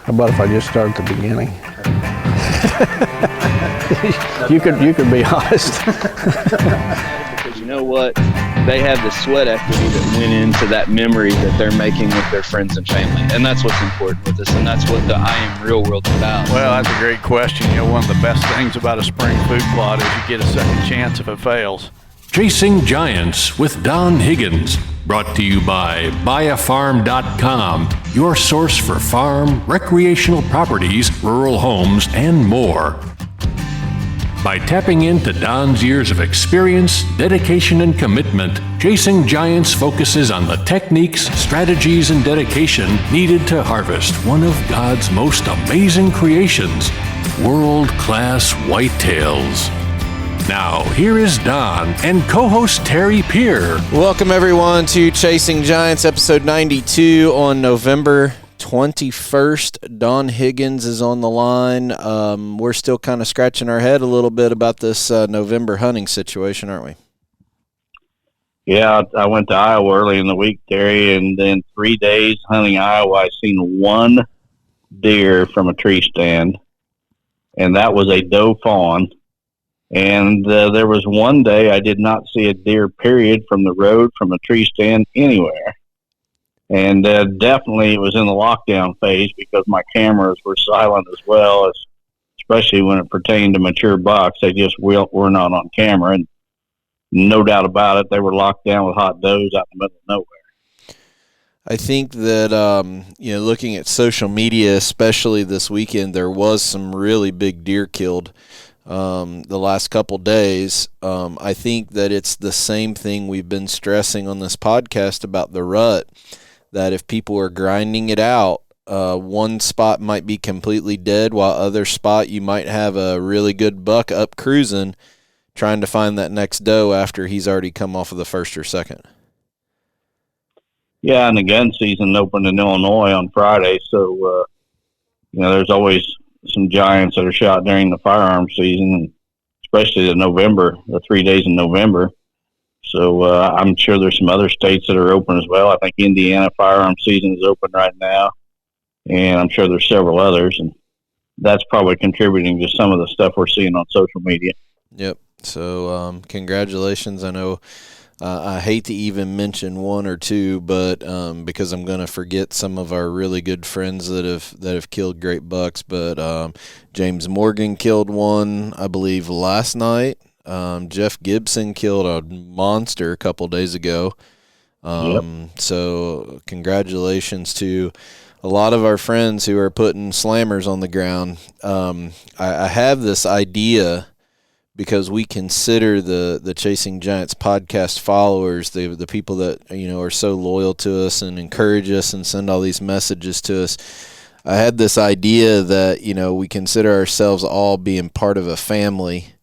How about if I just start at the beginning? you could be honest. Because you know what? They have the sweat equity that went into that memory that they're making with their friends and family. And that's what's important with us. And that's what the I Am Real world's about. Well, that's a great question. One of the best things about a spring food plot is you get a second chance if it fails. Chasing Giants with Don Higgins, brought to you by buyafarm.com, your source for farm, recreational properties, rural homes, and more. By tapping into Don's years of experience, dedication, and commitment, Chasing Giants focuses on the techniques, strategies, and dedication needed to harvest one of God's most amazing creations, world-class whitetails. Now, here is Don and co-host Terry Peer. Welcome, everyone, to Chasing Giants, episode 92 on November 21st. Don Higgins is on the line. We're still kind of scratching our head a little bit about this November hunting situation, aren't we? Yeah, I went to Iowa early in the week, Terry, and then 3 days hunting Iowa, I seen one deer from a tree stand, and that was a doe fawn. And there was one day I did not see a deer, period, from the road, from a tree stand, anywhere. And definitely it was in the lockdown phase because my cameras were silent as well, especially when it pertained to mature bucks. They just were not on camera. And no doubt about it, they were locked down with hot does out in the middle of nowhere. I think that, looking at social media, especially this weekend, there was some really big deer killed. The last couple days. I think that it's the same thing we've been stressing on this podcast about the rut, that if people are grinding it out, one spot might be completely dead, while other spot you might have a really good buck up cruising, trying to find that next doe after he's already come off of the first or second. Yeah, and the gun season opened in Illinois on Friday, so, there's always some giants that are shot during the firearm season, and especially the 3 days in November. So I'm sure there's some other states that are open as well. I think Indiana firearm season is open right now, and I'm sure there's several others, and that's probably contributing to some of the stuff we're seeing on social media. Yep. So congratulations. I know I hate to even mention one or two, but because I'm going to forget some of our really good friends that have killed great bucks. But James Morgan killed one, I believe, last night. Jeff Gibson killed a monster a couple days ago. So congratulations to a lot of our friends who are putting slammers on the ground. I have this idea, because we consider the Chasing Giants podcast followers, the people that are so loyal to us and encourage us and send all these messages to us. I had this idea that we consider ourselves all being part of a family.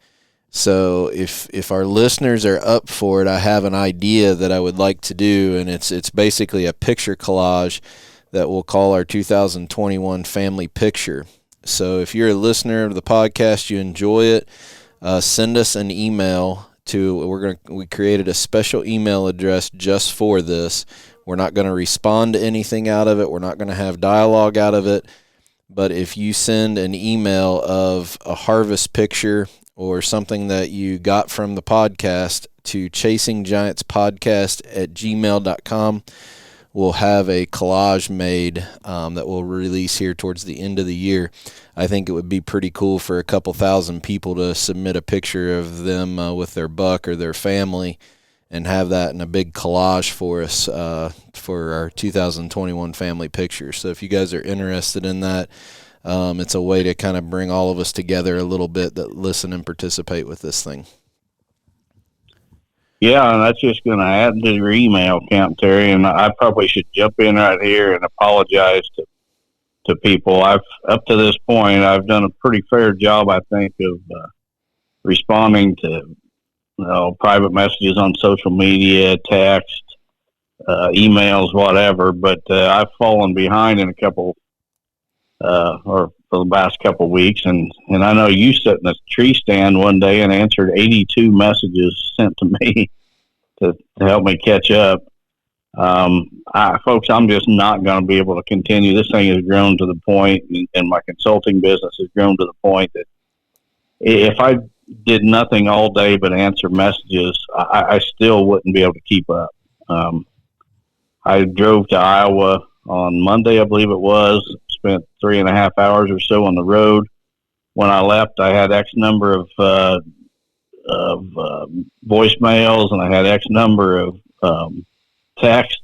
So if our listeners are up for it, I have an idea that I would like to do, and it's basically a picture collage that we'll call our 2021 family picture. So if you're a listener of the podcast, you enjoy it, send us an email to, we created a special email address just for this. We're not going to respond to anything out of it. We're not going to have dialogue out of it. But if you send an email of a harvest picture or something that you got from the podcast to chasinggiantspodcast@gmail.com, we'll have a collage made that we'll release here towards the end of the year. I think it would be pretty cool for a couple thousand people to submit a picture of them with their buck or their family and have that in a big collage for us for our 2021 family picture. So if you guys are interested in that, it's a way to kind of bring all of us together a little bit that listen and participate with this thing. Yeah, and that's just going to add to your email account, Terry, and I probably should jump in right here and apologize to people. Up to this point, I've done a pretty fair job, I think, of responding to private messages on social media, text, emails, whatever, but I've fallen behind in a couple or for the past couple of weeks, and I know you sat in a tree stand one day and answered 82 messages sent to me to help me catch up. Folks, I'm just not going to be able to continue. This thing has grown to the point, and my consulting business has grown to the point that if I did nothing all day but answer messages, I still wouldn't be able to keep up. I drove to Iowa on Monday, I believe it was, spent 3.5 hours or so on the road. When I left, I had X number of voicemails, and I had X number of text.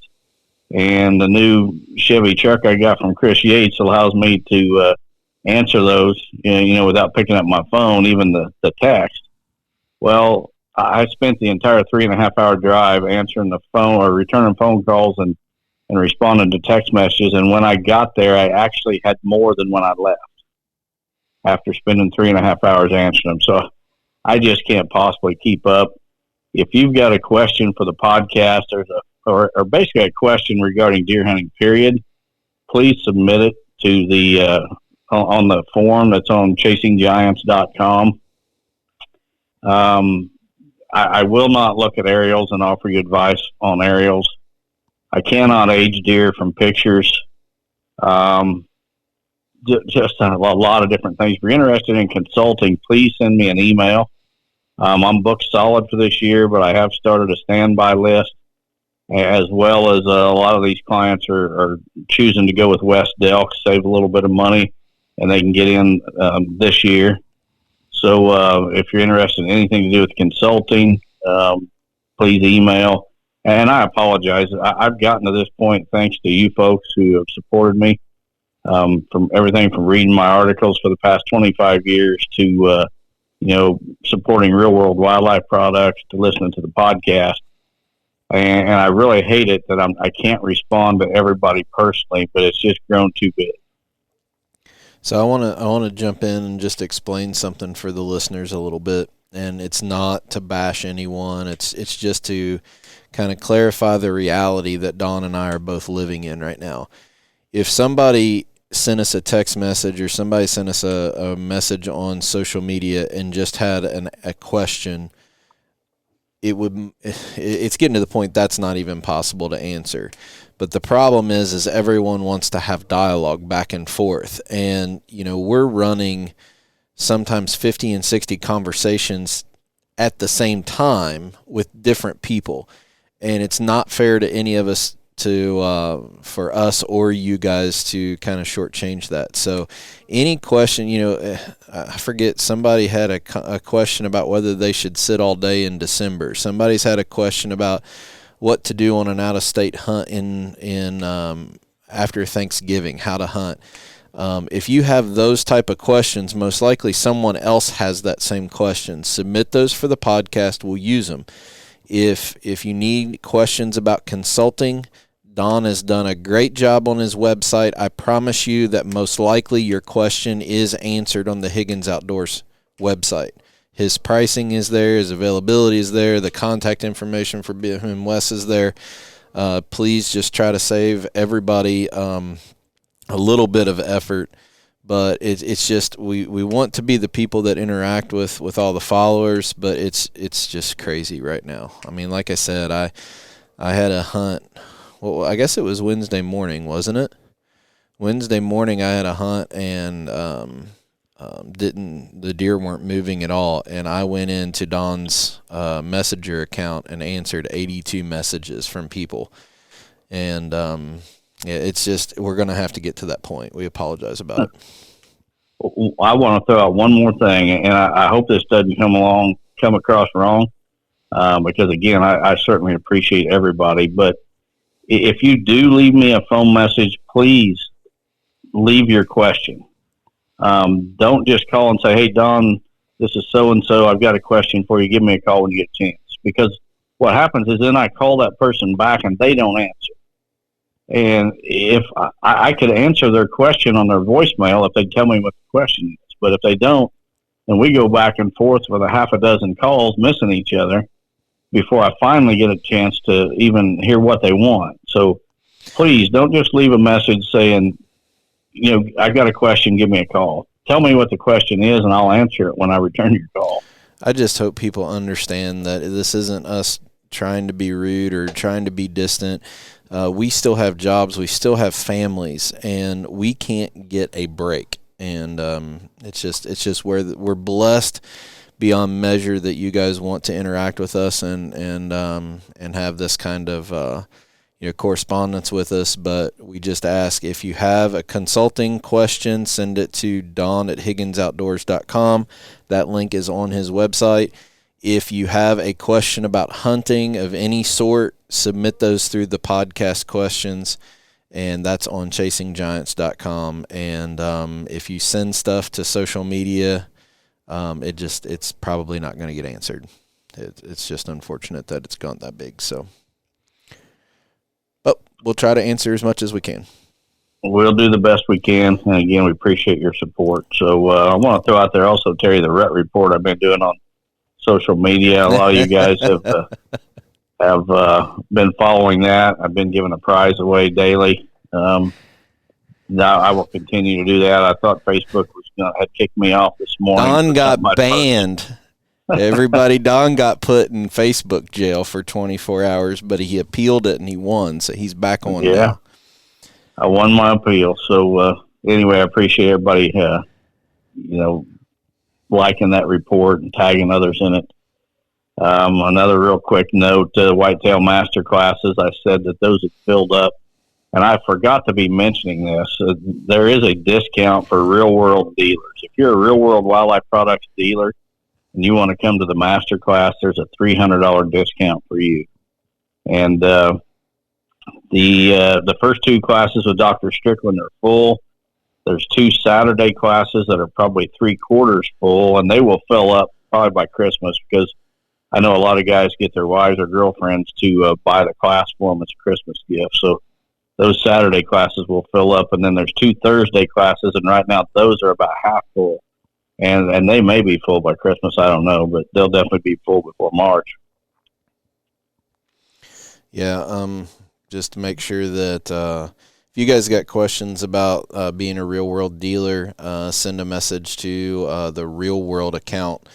And the new Chevy truck I got from Chris Yates allows me to answer those, without picking up my phone, even the text. Well, I spent the entire 3.5 hour drive answering the phone or returning phone calls and responding to text messages. And when I got there, I actually had more than when I left after spending 3.5 hours answering them. So I just can't possibly keep up. If you've got a question for the podcast or basically a question regarding deer hunting, period, please submit it to the on the form that's on chasinggiants.com. I will not look at aerials and offer you advice on aerials. I cannot age deer from pictures. Just a lot of different things. If you're interested in consulting, please send me an email. I'm booked solid for this year, but I have started a standby list, as well as a lot of these clients are choosing to go with West Delk, save a little bit of money, and they can get in this year. So if you're interested in anything to do with consulting, please email. And I apologize. I've gotten to this point thanks to you folks who have supported me, from everything from reading my articles for the past 25 years to supporting real world wildlife products, to listening to the podcast. And I really hate it that I can't respond to everybody personally, but it's just grown too big. So I want to jump in and just explain something for the listeners a little bit, and it's not to bash anyone. It's just to kind of clarify the reality that Don and I are both living in right now. If somebody sent us a text message or somebody sent us a message on social media and just had a question, it's getting to the point that's not even possible to answer. But the problem is everyone wants to have dialogue back and forth. And, we're running sometimes 50 and 60 conversations at the same time with different people. And it's not fair to any of us for us or you guys to kind of shortchange that. So any question, I forget, somebody had a question about whether they should sit all day in December. Somebody's had a question about what to do on an out-of-state hunt in after Thanksgiving, how to hunt. If you have those type of questions, most likely someone else has that same question. Submit those for the podcast. We'll use them. If you need questions about consulting, Don has done a great job on his website. I promise you that most likely your question is answered on the Higgins Outdoors website. His pricing is there. His availability is there. The contact information for him, Wes, is there. Please just try to save everybody a little bit of effort. But it's just we want to be the people that interact with all the followers, but it's just crazy right now. I mean, like I said, I had a hunt. Well, I guess it was Wednesday morning, wasn't it? Wednesday morning I had a hunt, and the deer weren't moving at all, and I went into Don's messenger account and answered 82 messages from people. And it's just, we're going to have to get to that point. We apologize about it. I want to throw out one more thing, and I hope this doesn't come across wrong, because again, I certainly appreciate everybody, but if you do leave me a phone message, please leave your question. Don't just call and say, "Hey, Don, this is so-and-so. I've got a question for you. Give me a call when you get a chance." Because what happens is then I call that person back and they don't answer. And if I could answer their question on their voicemail if they tell me what the question is. But if they don't, then we go back and forth with a half a dozen calls missing each other before I finally get a chance to even hear what they want. So please don't just leave a message saying, I've got a question, give me a call. Tell me what the question is and I'll answer it when I return your call. I just hope people understand that this isn't us trying to be rude or trying to be distant. we still have jobs, we still have families, and we can't get a break. And it's just where we're blessed beyond measure that you guys want to interact with us and have this kind of correspondence with us. But we just ask, if you have a consulting question, send it to don@higginsoutdoors.com. That link is on his website. If you have a question about hunting of any sort, submit those through the podcast questions, and that's on chasinggiants.com. And if you send stuff to social media, it's probably not going to get answered. It's just unfortunate that it's gone that big. So, but we'll try to answer as much as we can. We'll do the best we can. And again, we appreciate your support. So I want to throw out there also, Terry, the rut report I've been doing on social media. A lot of you guys have been following that. I've been giving a prize away daily. Now I will continue to do that. I thought Facebook had kicked me off this morning. Don got banned. Everybody, Don got put in Facebook jail for 24 hours, but he appealed it and he won, so he's back on now. I won my appeal. So anyway, I appreciate everybody, liking that report and tagging others in it. Another real quick note, Whitetail Master Classes, I said that those had filled up, and I forgot to be mentioning this. There is a discount for real-world dealers. If you're a real-world wildlife products dealer and you want to come to the Master Class, there's a $300 discount for you. And the first two classes with Dr. Strickland are full. There's two Saturday classes that are probably 3/4 full, and they will fill up probably by Christmas, because I know a lot of guys get their wives or girlfriends to buy the class for them as a Christmas gift. So those Saturday classes will fill up, and then there's two Thursday classes, and right now those are about half full. And they may be full by Christmas, I don't know, but they'll definitely be full before March. Yeah, just to make sure that if you guys got questions about being a real world dealer, send a message to the Real World account.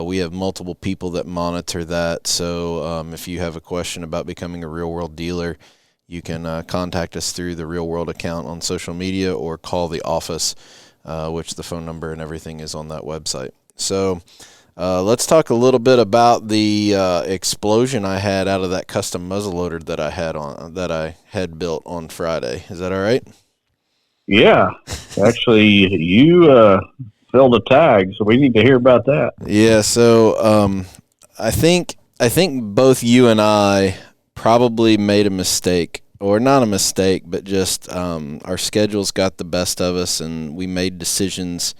We have multiple people that monitor that, so if you have a question about becoming a real world dealer, you can contact us through the Real World account on social media or call the office, which the phone number and everything is on that website. So let's talk a little bit about the explosion I had out of that custom muzzleloader that I had built on Friday. Is that all right? Yeah. Actually, you filled a tag, so we need to hear about that. Yeah, so I think both you and I probably made a mistake, or not a mistake, but just our schedules got the best of us, and we made decisions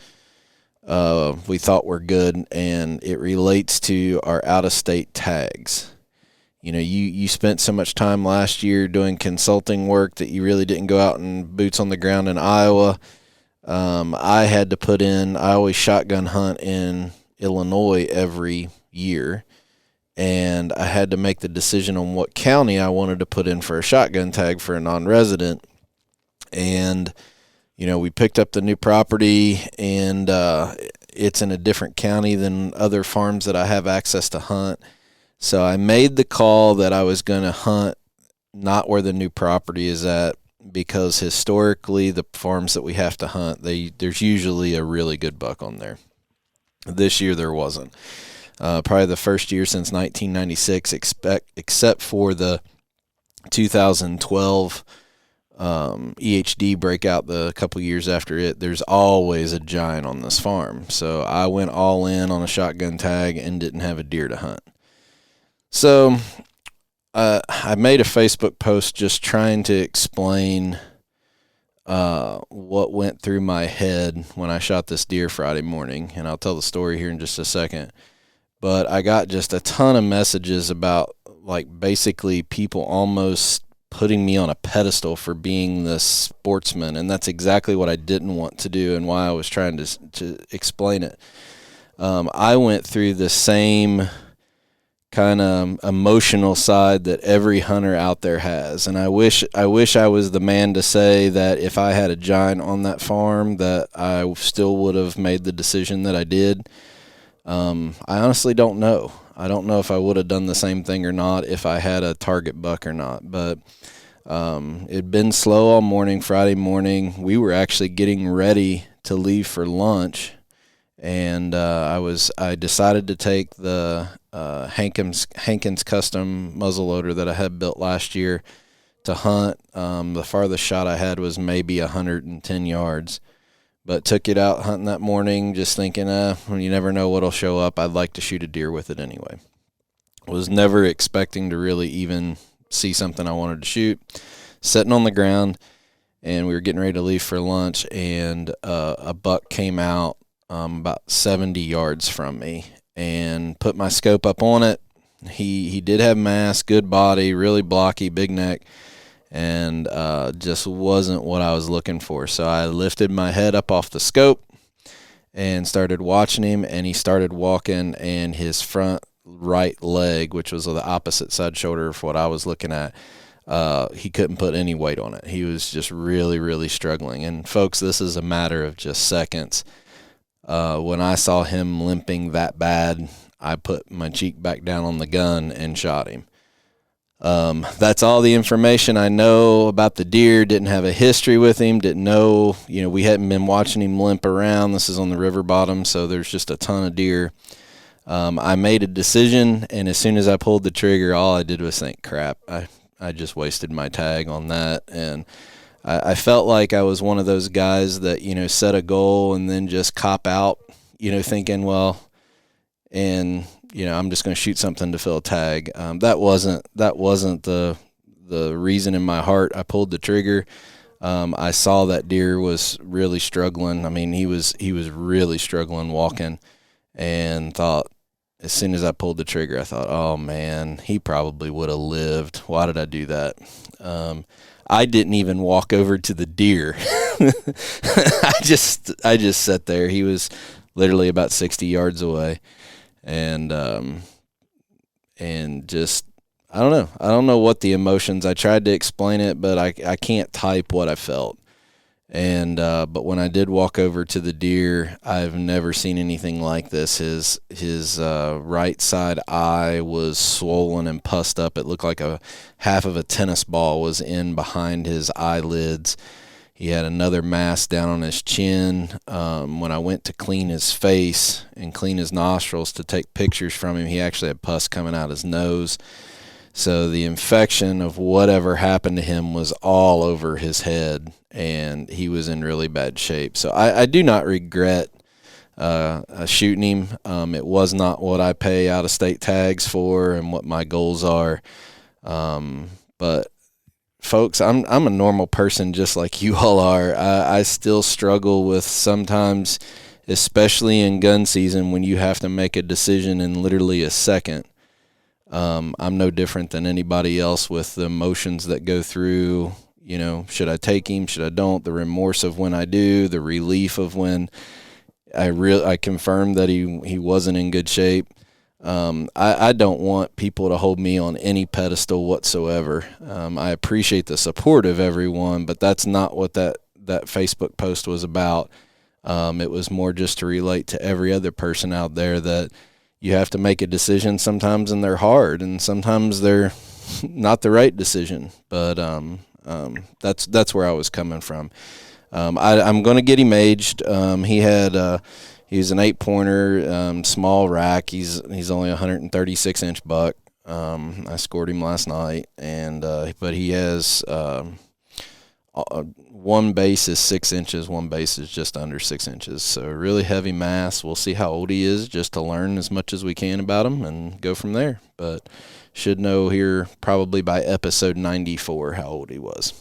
we thought were good, and it relates to our out-of-state tags. You spent so much time last year doing consulting work that you really didn't go out and boots on the ground in Iowa. I always shotgun hunt in Illinois every year, and I had to make the decision on what county I wanted to put in for a shotgun tag for a non-resident. And we picked up the new property, and it's in a different county than other farms that I have access to hunt. So I made the call that I was going to hunt not where the new property is at, because historically the farms that we have to hunt, there's usually a really good buck on there. This year there wasn't. Probably the first year since 1996, except for the 2012 EHD breakout the couple years after it, there's always a giant on this farm. So I went all in on a shotgun tag and didn't have a deer to hunt. So I made a Facebook post just trying to explain what went through my head when I shot this deer Friday morning, and I'll tell the story here in just a second. But I got just a ton of messages about, basically people almost putting me on a pedestal for being the sportsman, and that's exactly what I didn't want to do and why I was trying to explain it. I went through the same kind of emotional side that every hunter out there has, and I wish I was the man to say that if I had a giant on that farm that I still would have made the decision that I did. I honestly don't know. I don't know if I would have done the same thing or not, if I had a target buck or not. But It'd been slow all morning, Friday morning. We were actually getting ready to leave for lunch, and I decided to take the Hankins custom muzzleloader that I had built last year to hunt. The farthest shot I had was maybe 110 yards, but took it out hunting that morning, just thinking, you never know what'll show up. I'd like to shoot a deer with it anyway. Was never expecting to really even see something I wanted to shoot. Sitting on the ground, and we were getting ready to leave for lunch, and a buck came out about 70 yards from me, and put my scope up on it. He did have mass, good body, really blocky, big neck, and just wasn't what I was looking for. So I lifted my head up off the scope and started watching him, and he started walking, and his front right leg, which was the opposite side shoulder of what I was looking at, he couldn't put any weight on it. He was just really, really struggling. And folks, this is a matter of just seconds. When I saw him limping that bad, I put my cheek back down on the gun and shot him. That's all the information I know about the deer. Didn't have a history with him. Didn't know, we hadn't been watching him limp around. This is on the river bottom, so there's just a ton of deer. I made a decision, and as soon as I pulled the trigger, all I did was think, crap, I just wasted my tag on that. And I felt like I was one of those guys that, set a goal and then just cop out, thinking, well, and, I'm just going to shoot something to fill a tag. That wasn't the reason in my heart I pulled the trigger. I saw that deer was really struggling. I mean, he was really struggling walking, and thought, as soon as I pulled the trigger, I thought, oh man, he probably would have lived. Why did I do that? I didn't even walk over to the deer. I just sat there. He was literally about 60 yards away. And just, I don't know. I don't know what the emotions, I tried to explain it, but I can't type what I felt. And but when I did walk over to the deer, I've never seen anything like this. His right side eye was swollen and pussed up. It looked like a half of a tennis ball was in behind his eyelids. He had another mass down on his chin. When I went to clean his face and clean his nostrils to take pictures from him, he actually had pus coming out his nose. So the infection of whatever happened to him was all over his head, and he was in really bad shape. So I do not regret shooting him. It was not what I pay out-of-state tags for and what my goals are. But folks, I'm a normal person just like you all are. I still struggle with sometimes, especially in gun season, when you have to make a decision in literally a second. I'm no different than anybody else with the emotions that go through, should I take him, should I don't, the remorse of when I do, the relief of when I confirmed that he wasn't in good shape. I don't want people to hold me on any pedestal whatsoever. I appreciate the support of everyone, but that's not what that Facebook post was about. It was more just to relate to every other person out there that you have to make a decision sometimes, and they're hard, and sometimes they're not the right decision. But that's where I was coming from. I'm going to get him aged. He's an 8-pointer, small rack. He's only 136-inch buck. I scored him last night, and but he has one base is 6 inches, one base is just under 6 inches. So really heavy mass. We'll see how old he is, just to learn as much as we can about him and go from there. But should know here probably by episode 94 how old he was.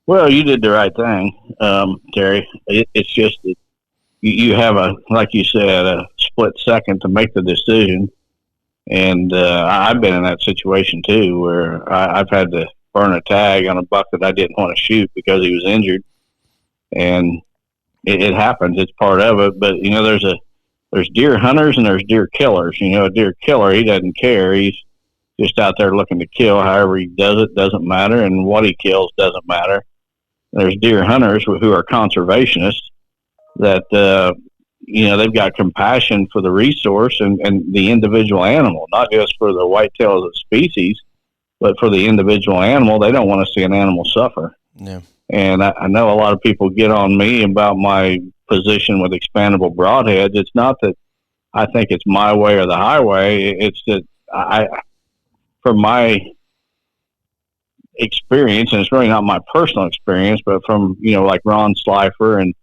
Well, you did the right thing, Terry. It's just that you have like you said, a split second to make the decision. And I've been in that situation too, where I've had to burn a tag on a buck that I didn't want to shoot because he was injured. And it happens. It's part of it. But, there's deer hunters and there's deer killers. A deer killer, he doesn't care. He's just out there looking to kill. However he does it doesn't matter, and what he kills doesn't matter. There's deer hunters who are conservationists that, they've got compassion for the resource and the individual animal, not just for the whitetail as a species, But for the individual animal, they don't want to see an animal suffer. Yeah. And I know a lot of people get on me about my position with expandable broadheads. It's not that I think it's my way or the highway. It's that from my experience, and it's really not my personal experience, but from, like Ron Slifer and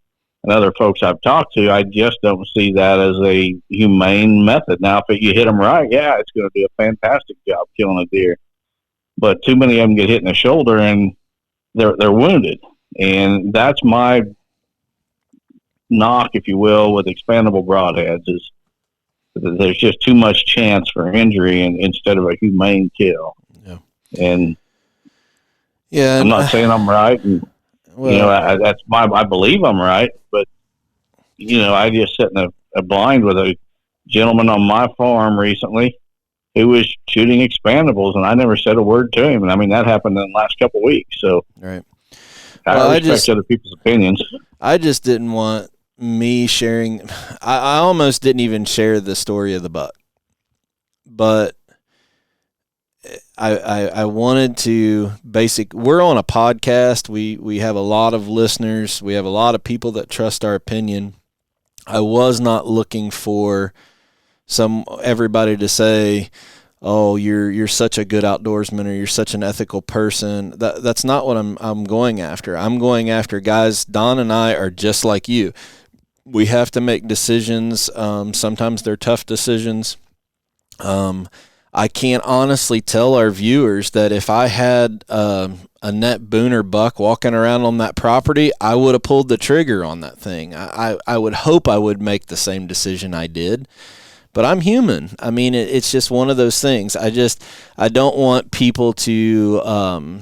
other folks I've talked to, I just don't see that as a humane method. Now, if you hit them right, yeah, it's going to do a fantastic job killing a deer. But too many of them get hit in the shoulder and they're wounded. And that's my knock, if you will, with expandable broadheads, is that there's just too much chance for injury instead of a humane kill. Yeah. And yeah, I'm not saying I'm right. And, that's I believe I'm right, but I just sat in a blind with a gentleman on my farm recently who was shooting expandables, and I never said a word to him. And I mean, that happened in the last couple of weeks. So right. I respect other people's opinions. I just didn't want me sharing. I almost didn't even share the story of the buck, but I wanted to we're on a podcast. We have a lot of listeners. We have a lot of people that trust our opinion. I was not looking for everybody to say, "Oh, you're such a good outdoorsman," or "You're such an ethical person." That's not what I'm going after. I'm going after guys. Don and I are just like you. We have to make decisions. Sometimes they're tough decisions. I can't honestly tell our viewers that if I had a net booner buck walking around on that property, I would have pulled the trigger on that thing. I would hope I would make the same decision I did, but I'm human. I mean, it's just one of those things. I don't want people to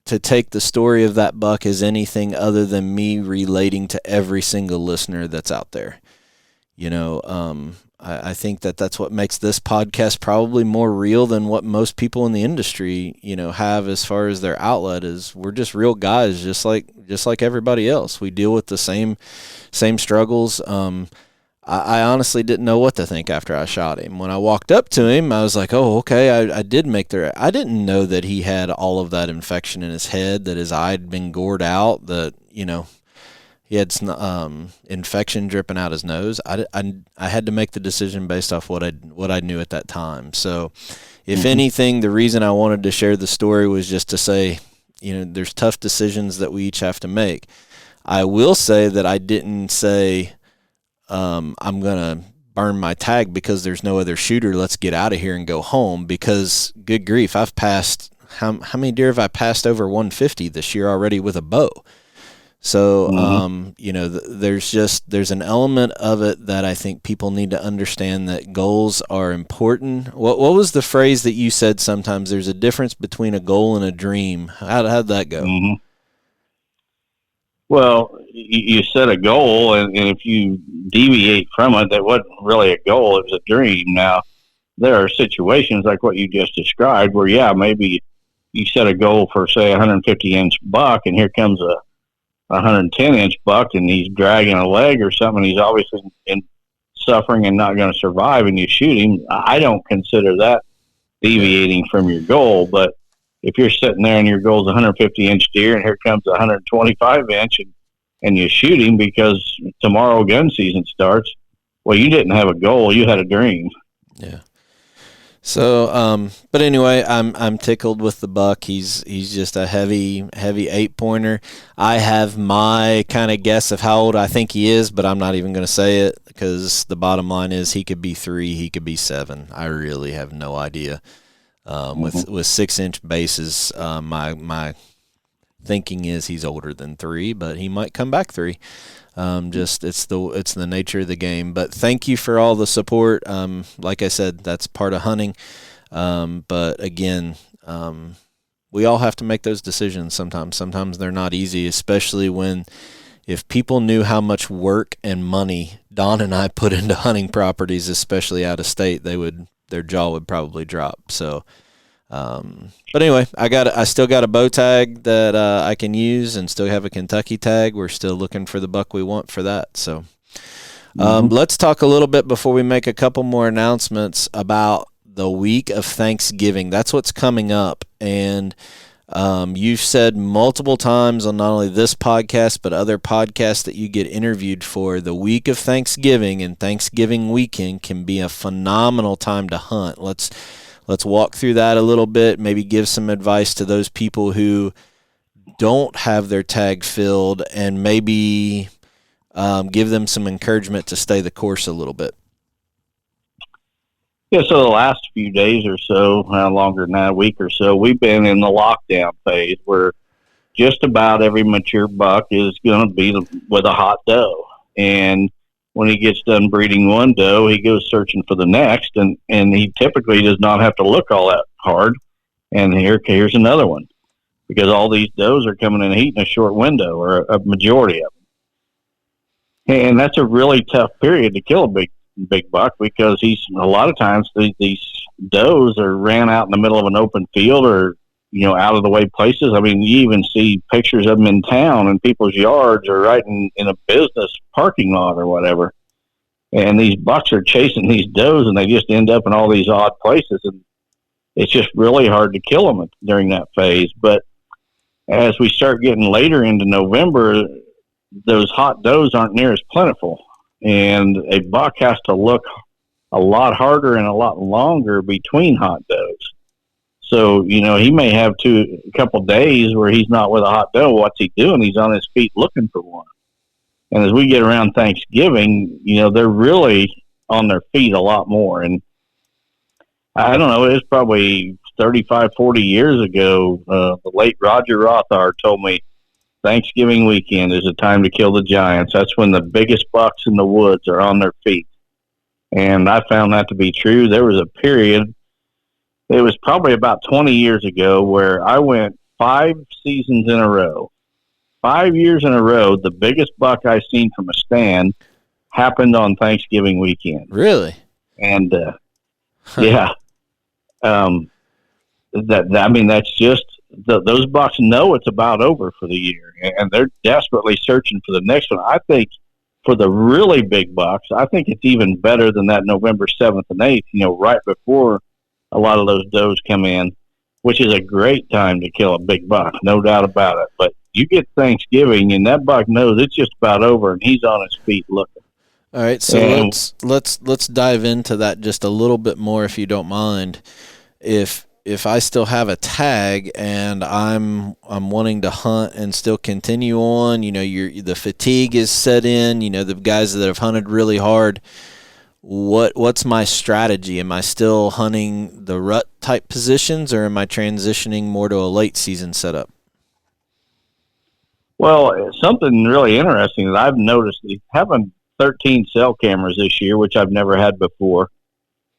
take the story of that buck as anything other than me relating to every single listener that's out there. I think that's what makes this podcast probably more real than what most people in the industry, have as far as their outlet. Is we're just real guys, just like everybody else. We deal with the same struggles. I honestly didn't know what to think after I shot him. When I walked up to him, I was like, oh, okay, I did make I didn't know that he had all of that infection in his head, that his eye had been gored out, that, he had infection dripping out his nose. I had to make the decision based off what I knew at that time. So if anything, the reason I wanted to share the story was just to say, there's tough decisions that we each have to make. I will say that I didn't say, I'm going to burn my tag because there's no other shooter. Let's get out of here and go home, because good grief, I've passed, how many deer have I passed over 150 this year already with a bow? So, there's an element of it that I think people need to understand, that goals are important. What was the phrase that you said sometimes? There's a difference between a goal and a dream. How'd that go? Mm-hmm. Well, you set a goal, and if you deviate from it, that wasn't really a goal. It was a dream. Now, there are situations like what you just described where, maybe you set a goal for, say, a 150-inch buck, and here comes a 110-inch buck, and he's dragging a leg or something. He's obviously suffering and not going to survive, and you shoot him. I don't consider that deviating from your goal. But if you're sitting there and your goal is a 150-inch deer, and here comes a 125-inch, and you shoot him because tomorrow gun season starts, well, you didn't have a goal; you had a dream. Yeah. So, but anyway, I'm tickled with the buck. He's just a heavy 8-pointer. I have my kind of guess of how old I think he is, but I'm not even going to say it, because the bottom line is he could be 3, he could be 7. I really have no idea. With 6-inch bases, my thinking is he's older than 3, but he might come back 3. It's the nature of the game. But thank you for all the support. Like I said, that's part of hunting. But again, we all have to make those decisions sometimes. Sometimes they're not easy, especially if people knew how much work and money Don and I put into hunting properties, especially out of state, their jaw would probably drop. So, but anyway, I still got a bow tag that I can use, and still have a Kentucky tag. We're still looking for the buck we want for that. So let's talk a little bit before we make a couple more announcements about the week of Thanksgiving. That's what's coming up. And you've said multiple times on not only this podcast, but other podcasts that you get interviewed for, the week of Thanksgiving and Thanksgiving weekend can be a phenomenal time to hunt. Let's walk through that a little bit, maybe give some advice to those people who don't have their tag filled, and maybe give them some encouragement to stay the course a little bit. Yeah, so the last few days or so, longer than that, a week or so, we've been in the lockdown phase where just about every mature buck is going to be with a hot doe. And when he gets done breeding one doe, he goes searching for the next, and he typically does not have to look all that hard. And here's another one, because all these does are coming in heat in a short window, or a majority of them. And that's a really tough period to kill a big buck, because a lot of times these does are ran out in the middle of an open field, or out of the way places. I mean, you even see pictures of them in town in people's yards, or right in a business parking lot or whatever. And these bucks are chasing these does, and they just end up in all these odd places, and it's just really hard to kill them during that phase. But as we start getting later into November, those hot does aren't near as plentiful. And a buck has to look a lot harder and a lot longer between hot does. So, he may have a couple days where he's not with a hot doe. What's he doing? He's on his feet looking for one. And as we get around Thanksgiving, they're really on their feet a lot more. And I don't know, it was probably 35, 40 years ago, the late Roger Rothar told me, Thanksgiving weekend is a time to kill the giants. That's when the biggest bucks in the woods are on their feet. And I found that to be true. There was a period, it was probably about 20 years ago, where I went 5 seasons in a row. 5 years in a row, the biggest buck I seen from a stand happened on Thanksgiving weekend. Really? And, yeah. That's just, those bucks know it's about over for the year, and they're desperately searching for the next one. I think for the really big bucks, I think it's even better than that November 7th and 8th, right before a lot of those does come in, which is a great time to kill a big buck, no doubt about it. But you get Thanksgiving, and that buck knows it's just about over, and he's on his feet looking. All right, so let's dive into that just a little bit more, if you don't mind. If I still have a tag and I'm wanting to hunt and still continue on, the fatigue is set in, the guys that have hunted really hard, what's my strategy? Am I still hunting the rut type positions, or am I transitioning more to a late season setup? Well, something really interesting that I've noticed, having 13 cell cameras this year, which I've never had before,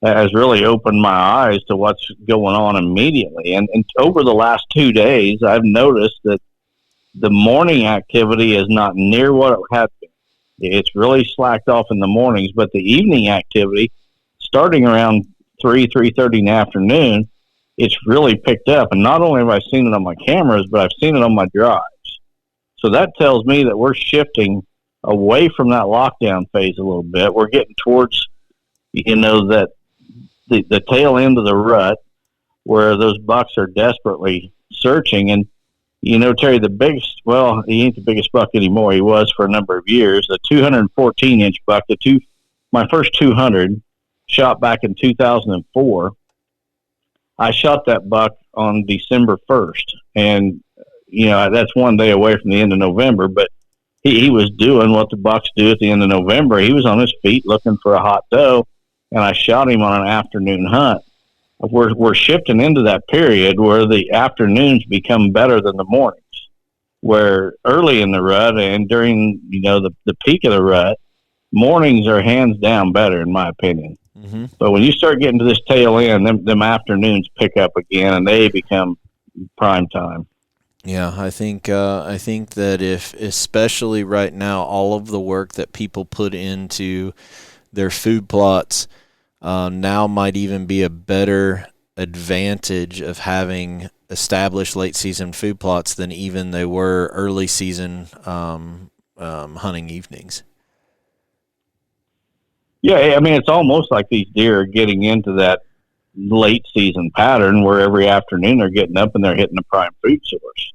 has really opened my eyes to what's going on immediately. And over the last 2 days, I've noticed that the morning activity is not near what it had been. It's really slacked off in the mornings, but the evening activity, starting around 3:30 in the afternoon, it's really picked up. And not only have I seen it on my cameras, but I've seen it on my drives. So that tells me that we're shifting away from that lockdown phase a little bit. We're getting towards, that the tail end of the rut, where those bucks are desperately searching. And, Terry, he ain't the biggest buck anymore. He was for a number of years. The 214-inch buck, my first 200, shot back in 2004. I shot that buck on December 1st. And, that's one day away from the end of November, but he was doing what the bucks do at the end of November. He was on his feet looking for a hot doe, and I shot him on an afternoon hunt. We're shifting into that period where the afternoons become better than the mornings, where early in the rut and during, the peak of the rut, mornings are hands down better, in my opinion. Mm-hmm. But when you start getting to this tail end, them afternoons pick up again, and they become prime time. Yeah, I think that if, especially right now, all of the work that people put into their food plots now might even be a better advantage of having established late season food plots than even they were early season hunting evenings. Yeah, I mean, it's almost like these deer are getting into late season pattern where every afternoon they're getting up and they're hitting a prime food source.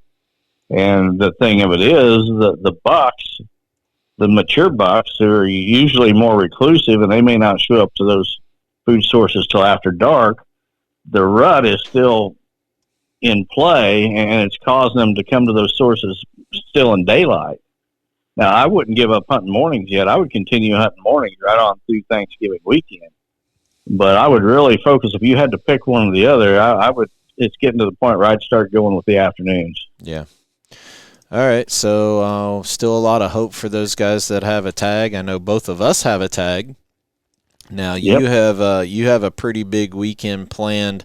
And the thing of it is that the bucks, the mature bucks, are usually more reclusive and they may not show up to those food sources till after dark. The rut is still in play and it's causing them to come to those sources still in daylight. Now, I wouldn't give up hunting mornings yet. I would continue hunting mornings right on through Thanksgiving weekend. But I would really focus, if you had to pick one or the other, I would, it's getting to the point where I'd start going with the afternoons. Yeah. All right. So still a lot of hope for those guys that have a tag. I know both of us have a tag. Now you have a pretty big weekend planned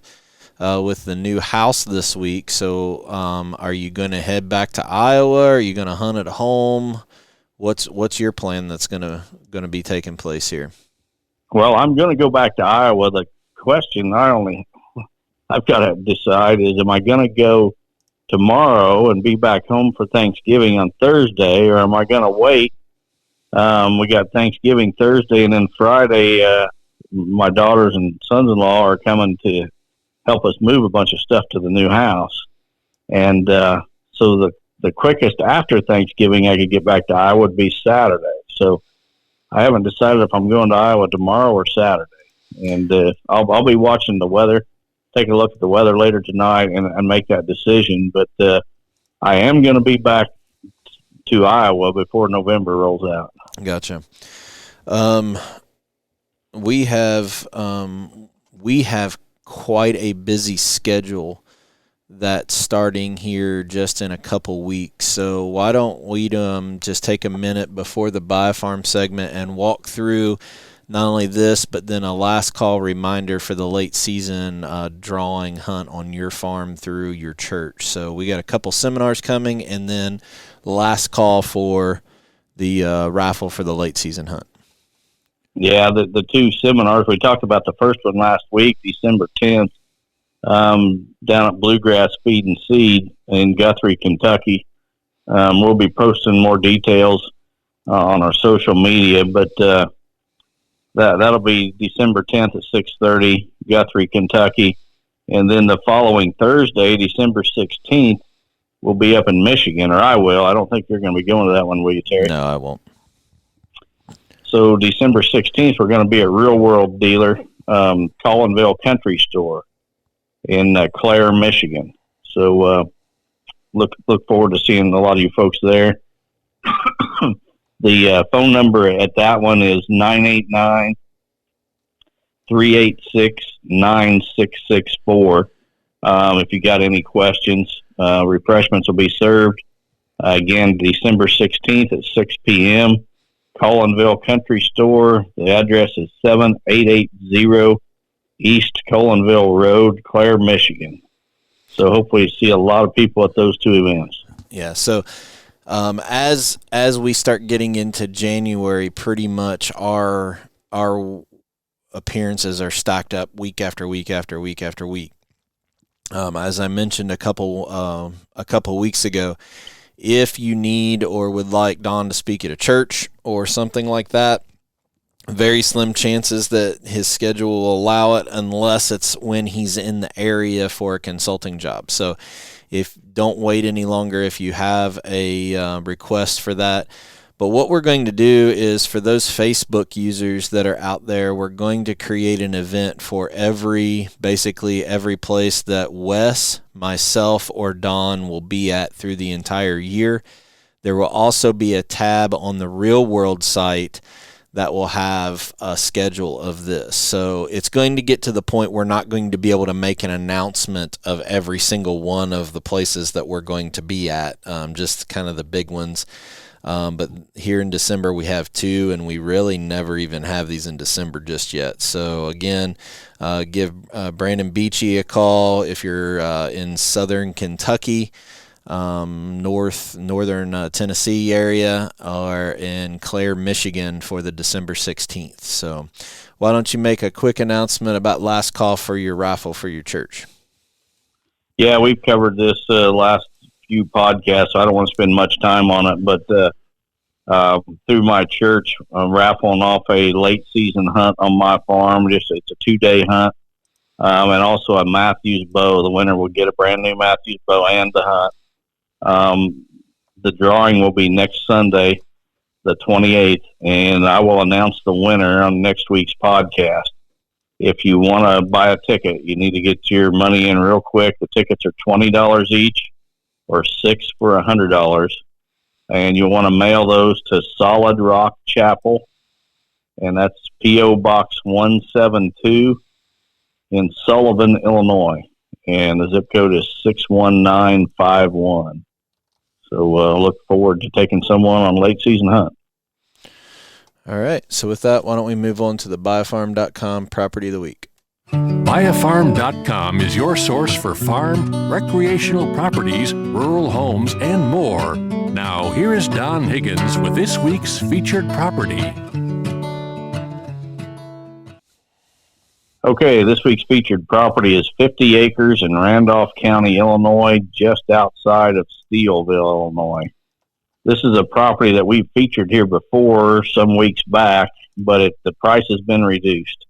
with the new house this week. So are you going to head back to Iowa? Are you going to hunt at home? What's your plan that's going to be taking place here? Well, I'm going to go back to Iowa. The question I've got to decide is, am I going to go tomorrow and be back home for Thanksgiving on Thursday, or am I going to wait? We got Thanksgiving Thursday, and then Friday, my daughters and sons-in-law are coming to help us move a bunch of stuff to the new house. And so the quickest after Thanksgiving I could get back to Iowa would be Saturday. So I haven't decided if I'm going to Iowa tomorrow or Saturday. And I'll be watching the weather, take a look at the weather later tonight and make that decision. But I am going to be back to Iowa before November rolls out. Gotcha. We have quite a busy schedule that's starting here just in a couple weeks. So why don't we just take a minute before the Buy a Farm segment and walk through not only this, but then a last call reminder for the late season drawing hunt on your farm through your church. So we got a couple seminars coming, and then last call for the raffle for the late season hunt. Yeah, the two seminars, we talked about the first one last week, December 10th, down at Bluegrass Feed and Seed in Guthrie, Kentucky. We'll be posting more details on our social media, but that'll be December 10th at 6:30, Guthrie, Kentucky. And then the following Thursday, December 16th, we'll be up in Michigan, or I will. I don't think you're going to be going to that one, will you, Terry? No, I won't. So December 16th, we're going to be at Real World Dealer, Collinville Country Store in Clare, Michigan. So look forward to seeing a lot of you folks there. The phone number at that one is 989-386-9664. If you got any questions, refreshments will be served. Again, December 16th at 6 p.m., Collinville Country Store. The address is 7880 East Collinville Road, Clare, Michigan. So hopefully you see a lot of people at those two events. Yeah, so as we start getting into January, pretty much our appearances are stacked up week after week after week after week. As I mentioned a couple weeks ago, if you need or would like Don to speak at a church or something like that, very slim chances that his schedule will allow it unless it's when he's in the area for a consulting job. So don't wait any longer if you have a request for that. But what we're going to do is, for those Facebook users that are out there, we're going to create an event for basically every place that Wes, myself, or Don will be at through the entire year. There will also be a tab on the Real World site that will have a schedule of this. So it's going to get to the point we're not going to be able to make an announcement of every single one of the places that we're going to be at, just kind of the big ones. But here in December we have two, and we really never even have these in December just yet. So again, give Brandon Beachy a call if you're in southern Kentucky, northern Tennessee area, or in Clare, Michigan for the December 16th. So why don't you make a quick announcement about last call for your raffle for your church? Yeah, we've covered this last few podcasts, so I don't want to spend much time on it, but through my church, I'm raffling off a late season hunt on my farm. It's a 2-day hunt. and also a Matthews bow. The winner will get a brand new Matthews bow and the hunt. The drawing will be next Sunday, the 28th, and I will announce the winner on next week's podcast. If you want to buy a ticket, you need to get your money in real quick. The tickets are $20 each, or $6 for $100, and you'll want to mail those to Solid Rock Chapel, and that's P.O. Box 172 in Sullivan, Illinois, and the zip code is 61951. So look forward to taking someone on a late season hunt. All right. So with that, why don't we move on to the buyAfarm.com property of the week? BuyAfarm.com is your source for farm, recreational properties, rural homes, and more. Now, here is Don Higgins with this week's featured property. Okay, this week's featured property is 50 acres in Randolph County, Illinois, just outside of Steelville, Illinois. This is a property that we've featured here before some weeks back, but the price has been reduced.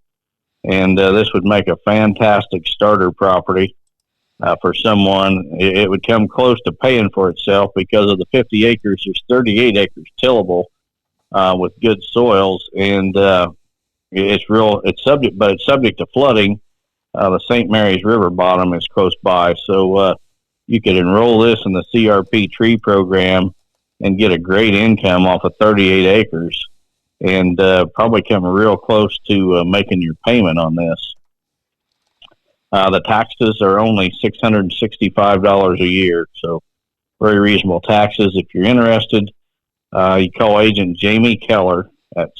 And this would make a fantastic starter property for someone. It would come close to paying for itself because of the 50 acres. There's 38 acres tillable with good soils, and it's subject to flooding. The St. Mary's River bottom is close by, so you could enroll this in the CRP tree program and get a great income off of 38 acres, and probably come real close to making your payment on this. The taxes are only $665 a year, so very reasonable taxes. If you're interested, you call Agent Jamie Keller at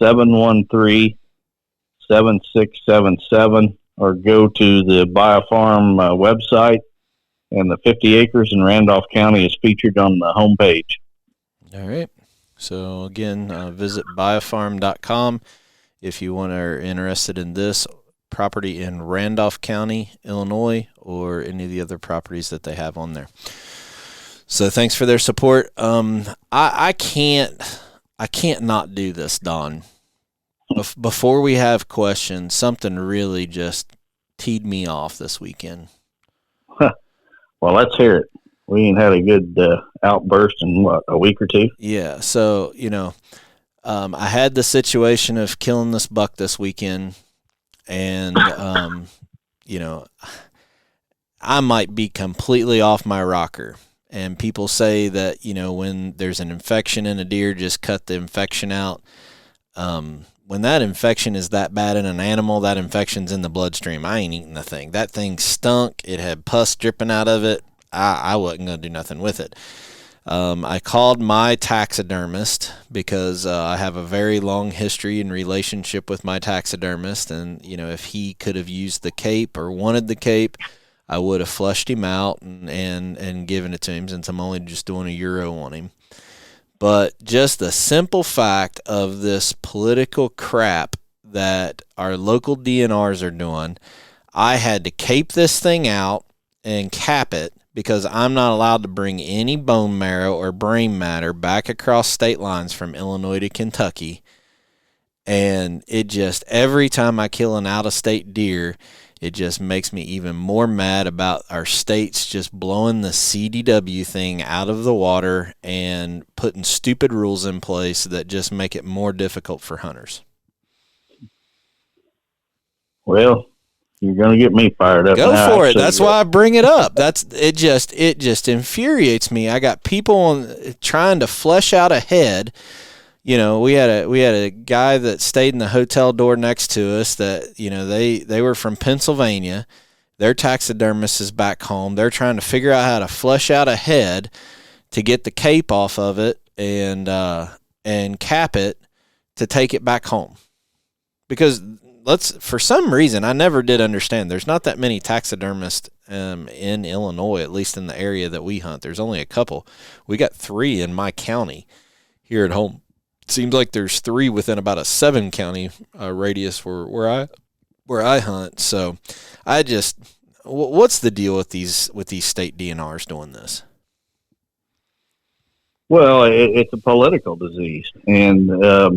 618-713-7677, or go to the Buy a Farm website, and the 50 acres in Randolph County is featured on the homepage. All right. So again, visit buyAfarm.com if you are interested in this property in Randolph County, Illinois, or any of the other properties that they have on there. So thanks for their support. I can't not do this, Don. Before we have questions, something really just teed me off this weekend. Well, let's hear it. We ain't had a good outburst in, a week or two? Yeah, so, I had the situation of killing this buck this weekend, and, I might be completely off my rocker. And people say that, when there's an infection in a deer, just cut the infection out. When that infection is that bad in an animal, that infection's in the bloodstream. I ain't eating the thing. That thing stunk. It had pus dripping out of it. I wasn't going to do nothing with it. I called my taxidermist because I have a very long history and relationship with my taxidermist. And, if he could have used the cape or wanted the cape, I would have flushed him out and given it to him, since I'm only just doing a euro on him. But just the simple fact of this political crap that our local DNRs are doing, I had to cape this thing out and cap it, because I'm not allowed to bring any bone marrow or brain matter back across state lines from Illinois to Kentucky. And it just, every time I kill an out-of-state deer, it just makes me even more mad about our states just blowing the CDW thing out of the water and putting stupid rules in place that just make it more difficult for hunters. Well, you're going to get me fired up. Go for it. That's why I bring it up. It just infuriates me. I got people trying to flesh out a head. We had a guy that stayed in the hotel door next to us that, they were from Pennsylvania. Their taxidermist is back home. They're trying to figure out how to flesh out a head to get the cape off of it and cap it to take it back home. Because for some reason, I never did understand. There's not that many taxidermists in Illinois, at least in the area that we hunt. There's only a couple. We got 3 in my county here at home. Seems like there's 3 within about a 7-county radius where I hunt. So what's the deal with these state DNRs doing this? Well, it's a political disease, and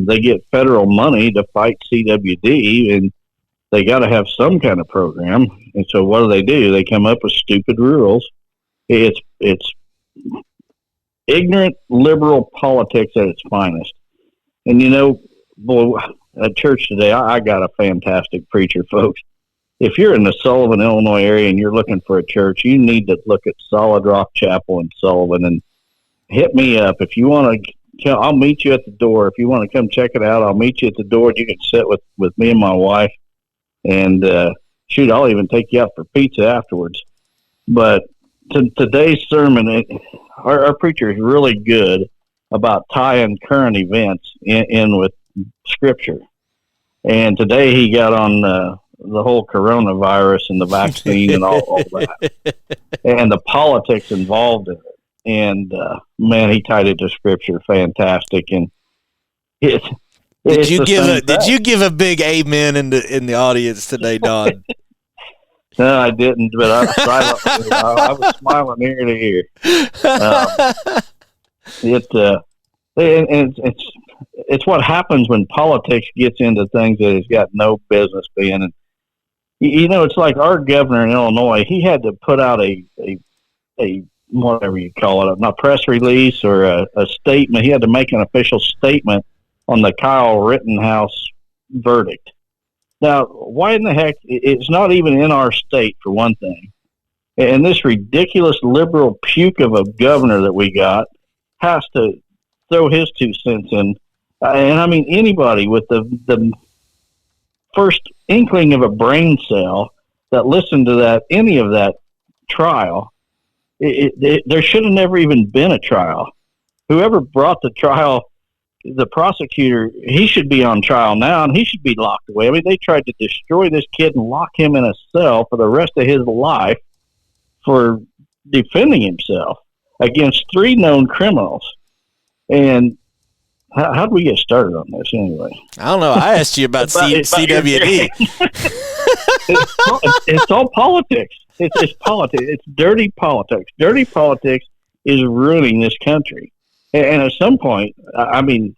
they get federal money to fight CWD, and they got to have some kind of program. And so what do? They come up with stupid rules. It's ignorant liberal politics at its finest. And boy, at church today, I got a fantastic preacher, folks. If you're in the Sullivan, Illinois area and you're looking for a church, you need to look at Solid Rock Chapel in Sullivan and hit me up. If you want to, I'll meet you at the door. If you want to come check it out, I'll meet you at the door. You can sit with me and my wife. And shoot, I'll even take you out for pizza afterwards. But today's sermon, our preacher is really good about tying current events in with Scripture. And today he got on the whole coronavirus and the vaccine and all that, and the politics involved in it. And man, he tied it to Scripture, fantastic. And did you give a big amen in the audience today, Don? No, I didn't, but I was smiling ear to ear. It's what happens when politics gets into things that it's got no business being. And it's like our governor in Illinois. He had to put out a whatever you call it, not press release or a statement. He had to make an official statement on the Kyle Rittenhouse verdict. Now, why in the heck? It's not even in our state, for one thing. And this ridiculous liberal puke of a governor that we got has to throw his 2 cents in. And I mean, anybody with the first inkling of a brain cell that listened to any of that trial, there should have never even been a trial. Whoever brought the trial, the prosecutor, he should be on trial now, and he should be locked away. I mean, they tried to destroy this kid and lock him in a cell for the rest of his life for defending himself against 3 known criminals. And how did we get started on this anyway? I don't know. I asked you about CWD. It's all politics. It's politics. It's dirty politics. Dirty politics is ruining this country. And at some point, I mean,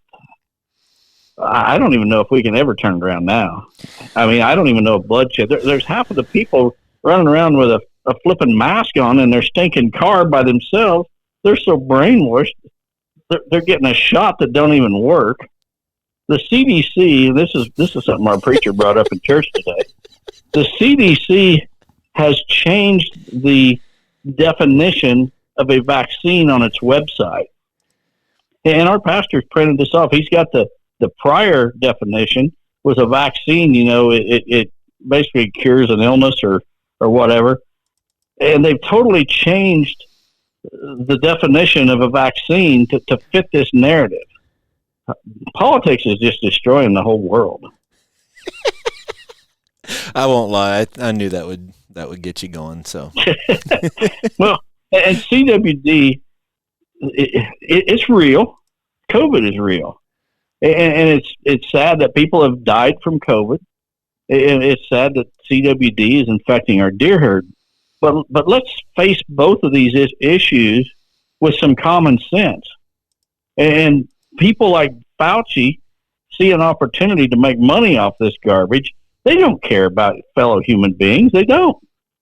I don't even know if we can ever turn it around now. I mean, I don't even know if bloodshed. There's half of the people running around with a flipping mask on in their stinking car by themselves. They're so brainwashed. They're getting a shot that don't even work. The CDC, this is something our preacher brought up in church today. The CDC has changed the definition of a vaccine on its website. And our pastor's printed this off. He's got the prior definition was a vaccine, it basically cures an illness or whatever. And they've totally changed the definition of a vaccine to fit this narrative. Politics is just destroying the whole world. I won't lie. I knew that would get you going. So, well, and CWD, it's real. COVID is real, and it's sad that people have died from COVID, and it's sad that CWD is infecting our deer herd. But let's face both of these issues with some common sense. And people like Fauci see an opportunity to make money off this garbage. They don't care about fellow human beings. They don't.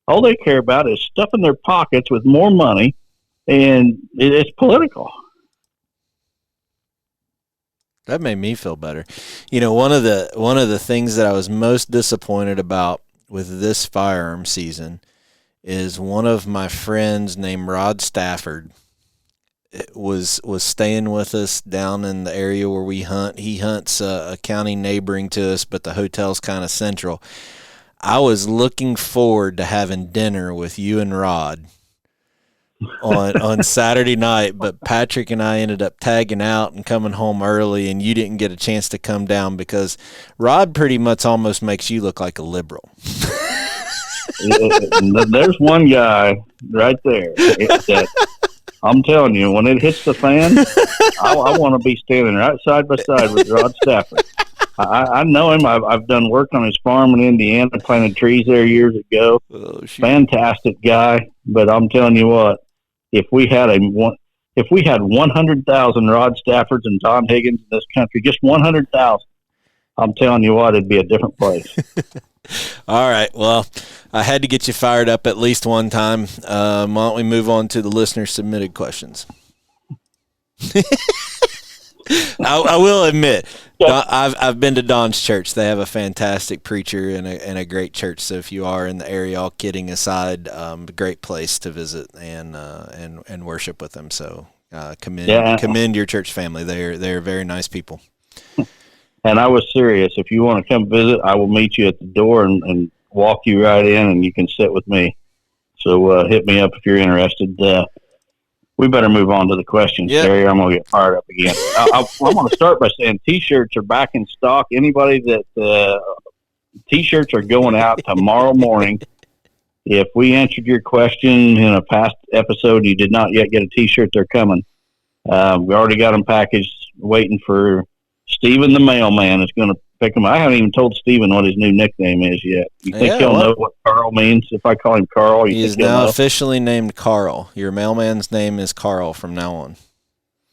All they care about is stuffing their pockets with more money, and it's political. That made me feel better. One of the things that I was most disappointed about with this firearm season is one of my friends named Rod Stafford was staying with us down in the area where we hunt. He hunts a county neighboring to us, but the hotel's kind of central. I was looking forward to having dinner with you and Rod on Saturday night, but Patrick and I ended up tagging out and coming home early, and you didn't get a chance to come down because Rod pretty much almost makes you look like a liberal. There's one guy right there that I'm telling you, when it hits the fan, I want to be standing right side by side with Rod Stafford. I know him. I've done work on his farm in Indiana, planted trees there years ago. Oh, fantastic guy. But I'm telling you what, if we had 100,000 Rod Staffords and Don Higgins in this country, just 100,000, I'm telling you what, it'd be a different place. All right. Well, I had to get you fired up at least one time. Why don't we move on to the listener submitted questions? I will admit, I've been to Don's church. They have a fantastic preacher and a great church. So if you are in the area, all kidding aside, a great place to visit and worship with them. So commend your church family. They're very nice people. And I was serious. If you want to come visit, I will meet you at the door and walk you right in, and you can sit with me. So hit me up if you're interested. We better move on to the questions, Terry. I'm going to get fired up again. I'm going to start by saying T-shirts are back in stock. Anybody that T-shirts are going out tomorrow morning. If we answered your question in a past episode, you did not yet get a T-shirt, they're coming. We already got them packaged, waiting for Steven the mailman is going to pick them. I haven't even told Steven what his new nickname is yet. You think he'll know what Carl means? If I call him Carl, he is now officially named Carl. Your mailman's name is Carl from now on.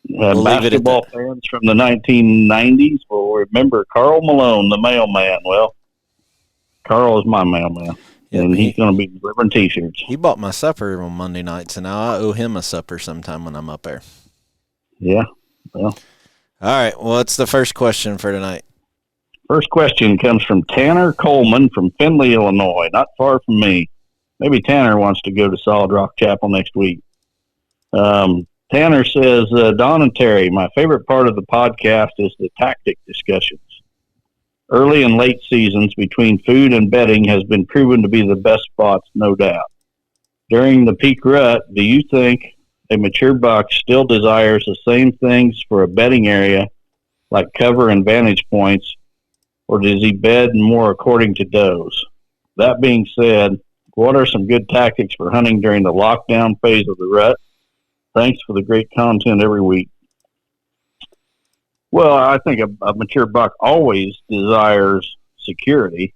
We'll basketball fans from the 1990s will remember Carl Malone, the mailman. Well, Carl is my mailman, and he's going to be delivering T-shirts. He bought my supper on Monday nights, and now I owe him a supper sometime when I'm up there. Yeah, well. All right, what's the first question for tonight? First question comes from Tanner Coleman from Findlay, Illinois, not far from me. Maybe Tanner wants to go to Solid Rock Chapel next week. Tanner says, Don and Terry, my favorite part of the podcast is the tactic discussions. Early and late seasons between food and bedding has been proven to be the best spots, no doubt. During the peak rut, do you think a mature buck still desires the same things for a bedding area like cover and vantage points, or does he bed more according to does? That being said, what are some good tactics for hunting during the lockdown phase of the rut? Thanks for the great content every week. Well, I think a mature buck always desires security.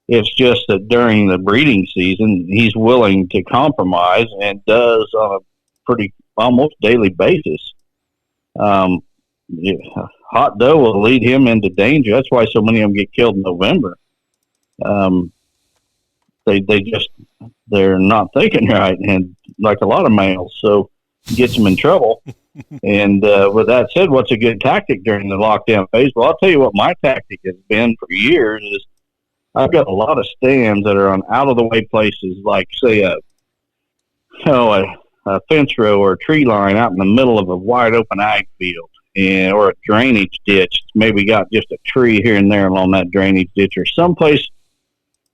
It's just that during the breeding season, he's willing to compromise and does on a pretty almost daily basis. Hot doe will lead him into danger. That's why so many of them get killed in November. They're not thinking right, and like a lot of males, so it gets them in trouble. And with that said, what's a good tactic during the lockdown phase? Well, I'll tell you what my tactic has been for years is I've got a lot of stands that are on out of the way places, like say a fence row or a tree line out in the middle of a wide open ag field, or a drainage ditch. Maybe got just a tree here and there along that drainage ditch, or someplace,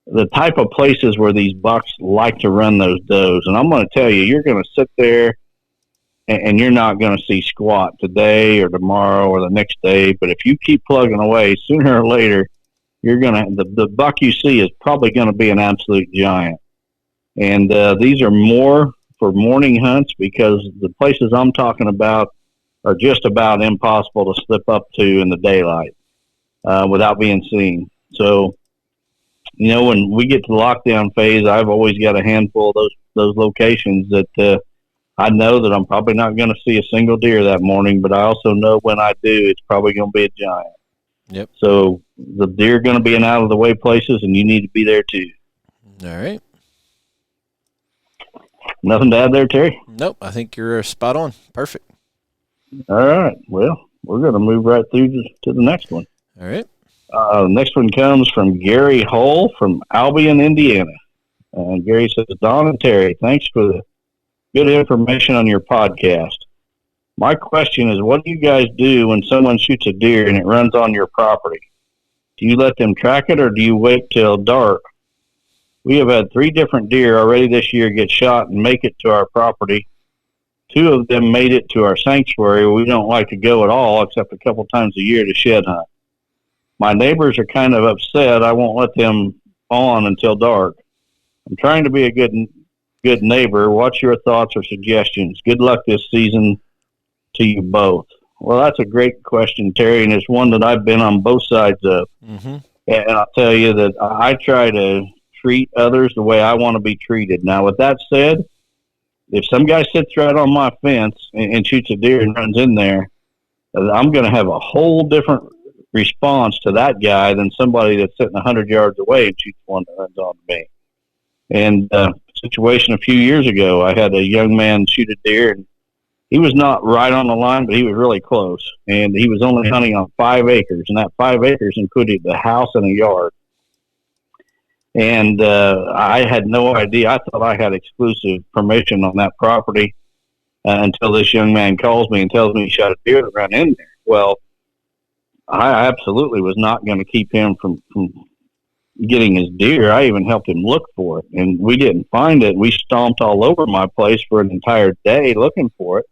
the type of places where these bucks like to run those does. And I'm going to tell you, you're going to sit there and you're not going to see squat today or tomorrow or the next day. But if you keep plugging away, sooner or later, you're going to, the buck you see is probably going to be an absolute giant. And these are more for morning hunts, because the places I'm talking about are just about impossible to slip up to in the daylight without being seen. So, when we get to the lockdown phase, I've always got a handful of those locations that I know that I'm probably not going to see a single deer that morning, but I also know when I do, it's probably going to be a giant. Yep. So the deer are going to be in out of the way places, and you need to be there too. All right. Nothing to add there, Terry? Nope. I think you're spot on. Perfect. All right. Well, we're going to move right through to the next one. All right. The next one comes from Gary Hull from Albion, Indiana. Gary says, Don and Terry, thanks for the good information on your podcast. My question is, what do you guys do when someone shoots a deer and it runs on your property? Do you let them track it, or do you wait till dark? We have had 3 different deer already this year get shot and make it to our property. 2 of them made it to our sanctuary. We don't like to go at all, except a couple times a year to shed hunt. My neighbors are kind of upset. I won't let them on until dark. I'm trying to be a good neighbor. What's your thoughts or suggestions? Good luck this season to you both. Well, that's a great question, Terry, and it's one that I've been on both sides of. Mm-hmm. And I'll tell you that I try to treat others the way I want to be treated. Now, with that said, if some guy sits right on my fence and shoots a deer and runs in there, I'm going to have a whole different response to that guy than somebody that's sitting 100 yards away and shoots one that runs on me. And situation a few years ago, I had a young man shoot a deer, and he was not right on the line, but he was really close. And he was only hunting on 5 acres, and that 5 acres included the house and a yard. And I had no idea. I thought I had exclusive permission on that property until this young man calls me and tells me he shot a deer that ran in there. Well, I absolutely was not going to keep him from getting his deer. I even helped him look for it, and we didn't find it. We stomped all over my place for an entire day looking for it,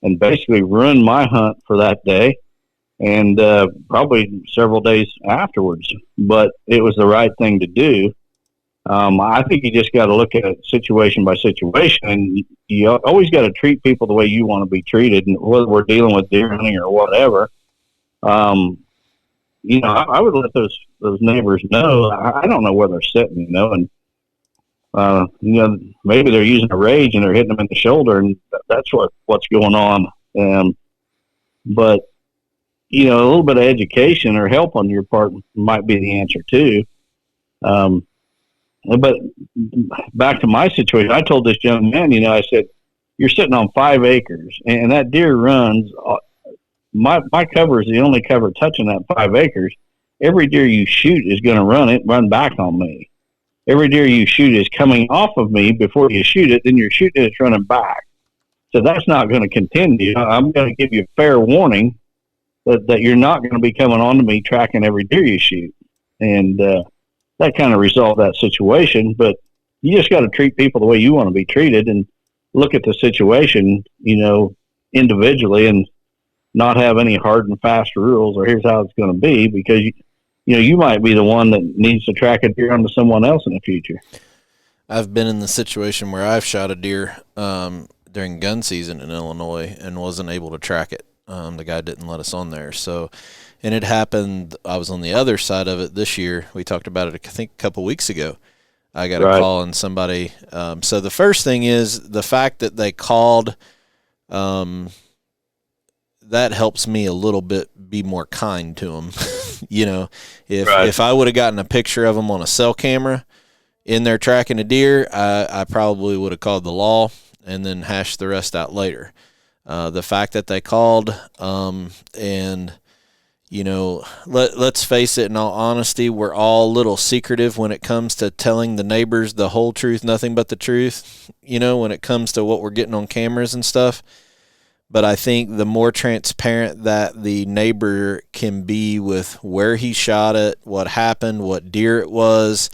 and basically ruined my hunt for that day and probably several days afterwards. But it was the right thing to do. I think you just got to look at it situation by situation, and you always got to treat people the way you want to be treated, and whether we're dealing with deer hunting or whatever. I would let those neighbors know. I don't know where they're sitting, and maybe they're using a rage and they're hitting them in the shoulder, and that's what's going on. But a little bit of education or help on your part might be the answer too. But back to my situation, I told this young man, I said, you're sitting on 5 acres, and that deer runs. My cover is the only cover touching that 5 acres. Every deer you shoot is going to run back on me. Every deer you shoot is coming off of me before you shoot it, then you're shooting it's running back. So that's not going to continue. I'm going to give you a fair warning that you're not going to be coming on to me tracking every deer you shoot. And that kind of resolved that situation. But you just got to treat people the way you want to be treated and look at the situation, individually, and not have any hard and fast rules or here's how it's going to be, because you might be the one that needs to track a deer onto someone else in the future. I've been in the situation where I've shot a deer during gun season in Illinois and wasn't able to track it. The guy didn't let us on there. So, and it happened, I was on the other side of it this year. We talked about it, I think, a couple weeks ago. I got a call and somebody, so the first thing is the fact that they called, that helps me a little bit be more kind to them. If I would have gotten a picture of them on a cell camera in there tracking a deer, I probably would have called the law and then hashed the rest out later. The fact that they called, and let's face it, in all honesty, we're all a little secretive when it comes to telling the neighbors the whole truth, nothing but the truth, when it comes to what we're getting on cameras and stuff. But I think the more transparent that the neighbor can be with where he shot it, what happened, what deer it was,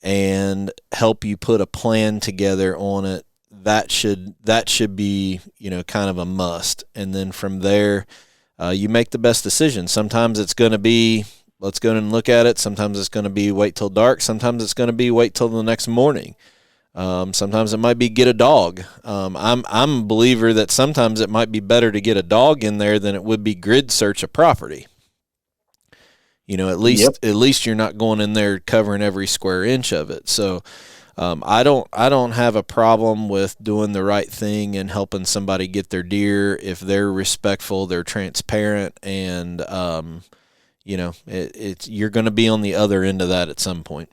and help you put a plan together on it, that should be, kind of a must. And then from there, you make the best decision. Sometimes it's going to be, let's go and look at it. Sometimes it's going to be wait till dark. Sometimes it's going to be wait till the next morning. Sometimes it might be get a dog. I'm a believer that sometimes it might be better to get a dog in there than it would be grid search a property. At least you're not going in there covering every square inch of it. So, I don't have a problem with doing the right thing and helping somebody get their deer if they're respectful, they're transparent, and you're going to be on the other end of that at some point.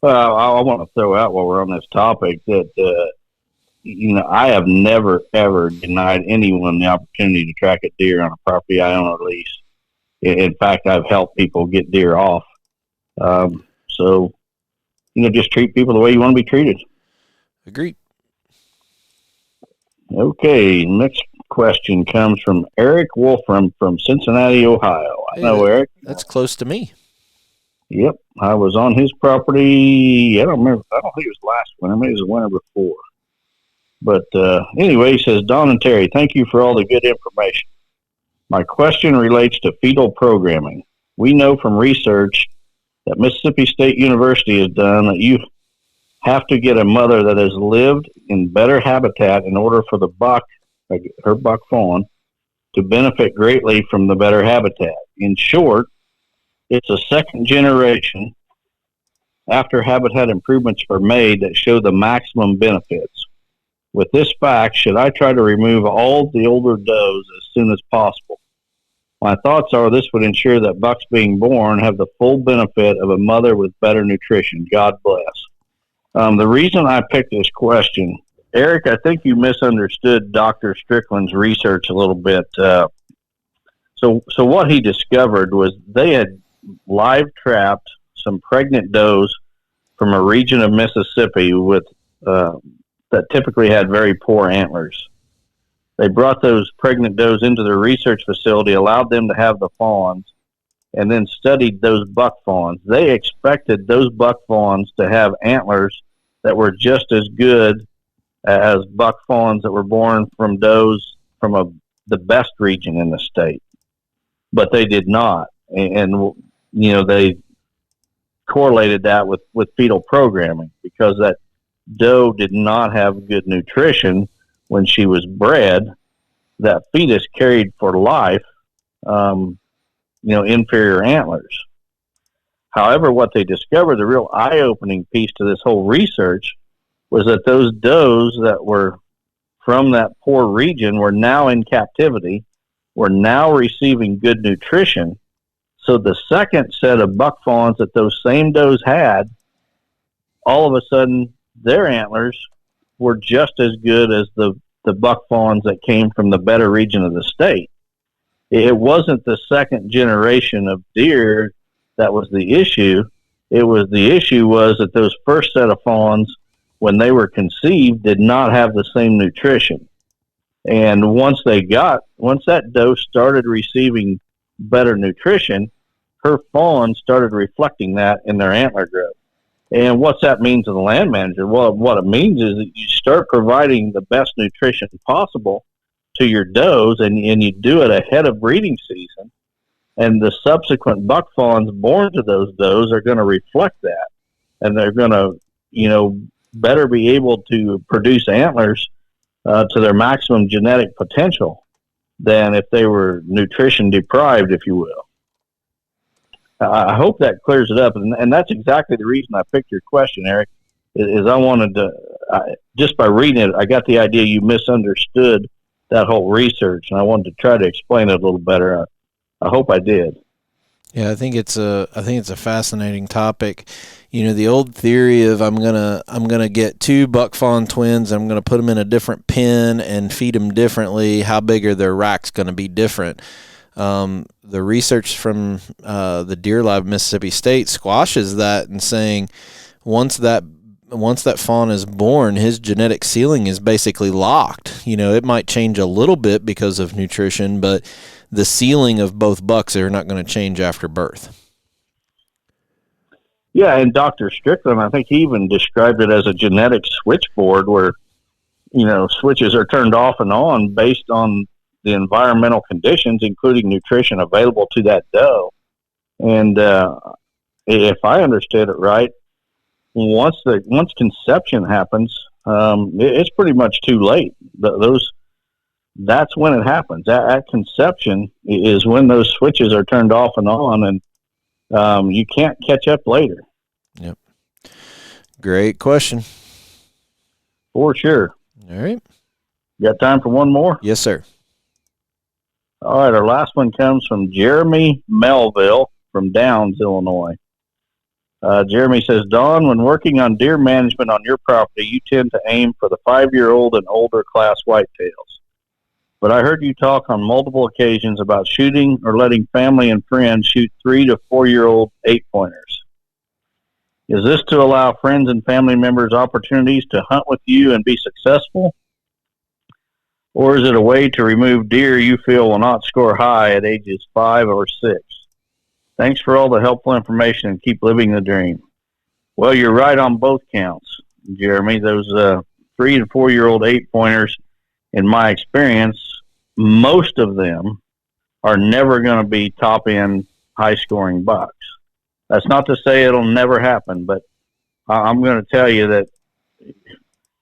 Well, I want to throw out while we're on this topic that, I have never, ever denied anyone the opportunity to track a deer on a property I own or lease. In fact, I've helped people get deer off. So, just treat people the way you want to be treated. Agreed. Okay, next question comes from Eric Wolfram from Cincinnati, Ohio. I know Eric. That's close to me. Yep, I was on his property. I don't remember. I don't think it was last winter. Maybe it was the winter before. But anyway, he says, Don and Terry, thank you for all the good information. My question relates to fetal programming. We know from research that Mississippi State University has done that you have to get a mother that has lived in better habitat in order for the buck, her buck fawn, to benefit greatly from the better habitat. In short, it's a second generation after habitat improvements are made that show the maximum benefits. With this fact, should I try to remove all the older does as soon as possible? My thoughts are this would ensure that bucks being born have the full benefit of a mother with better nutrition. God bless. The reason I picked this question, Eric, I think you misunderstood Dr. Strickland's research a little bit. So what he discovered was they had live trapped some pregnant does from a region of Mississippi with that typically had very poor antlers. They brought those pregnant does into their research facility, allowed them to have the fawns, and then studied those buck fawns. They expected those buck fawns to have antlers that were just as good as buck fawns that were born from does from the best region in the state. But they did not. And they correlated that with fetal programming, because that doe did not have good nutrition when she was bred. That fetus carried for life, inferior antlers. However, what they discovered, the real eye-opening piece to this whole research, was that those does that were from that poor region were now in captivity, were now receiving good nutrition. So the second set of buck fawns that those same does had, all of a sudden, their antlers were just as good as the buck fawns that came from the better region of the state. It wasn't the second generation of deer that was the issue. The issue was that those first set of fawns, when they were conceived, did not have the same nutrition. And once that doe started receiving better nutrition, her fawns started reflecting that in their antler growth. And what's that mean to the land manager? Well, what it means is that you start providing the best nutrition possible to your does, and you do it ahead of breeding season. And the subsequent buck fawns born to those does are going to reflect that. And they're going to, better be able to produce antlers to their maximum genetic potential than if they were nutrition deprived, if you will. I hope that clears it up, and that's exactly the reason I picked your question, Eric, is I wanted to, just by reading it, I got the idea you misunderstood that whole research, and I wanted to try to explain it a little better. I hope I did. Yeah, I think it's a fascinating topic. The old theory of I'm gonna get two buck fawn twins, I'm gonna put them in a different pen and feed them differently. How big are their racks going to be different? The research from the Deer Lab Mississippi State squashes that and saying once that fawn is born, his genetic ceiling is basically locked. It might change a little bit because of nutrition, but the ceiling of both bucks are not going to change after birth. Yeah, and Dr. Strickland, I think he even described it as a genetic switchboard where, switches are turned off and on based on the environmental conditions, including nutrition available to that doe. And if I understood it right, once conception happens, it's pretty much too late. That's when it happens. At conception is when those switches are turned off and on, and you can't catch up later. Yep. Great question. For sure. All right. Got time for one more? Yes, sir. All right, our last one comes from Jeremy Melville from Downs, Illinois. Jeremy says, Don, when working on deer management on your property, you tend to aim for the 5-year-old and older class whitetails. But I heard you talk on multiple occasions about shooting or letting family and friends shoot 3 to 4-year-old 8-pointers. Is this to allow friends and family members opportunities to hunt with you and be successful? Or is it a way to remove deer you feel will not score high at ages 5 or 6? Thanks for all the helpful information and keep living the dream. Well, you're right on both counts, Jeremy. Those 3 and 4-year-old 8-pointers, in my experience, most of them are never going to be top-end, high-scoring bucks. That's not to say it'll never happen, but I'm going to tell you that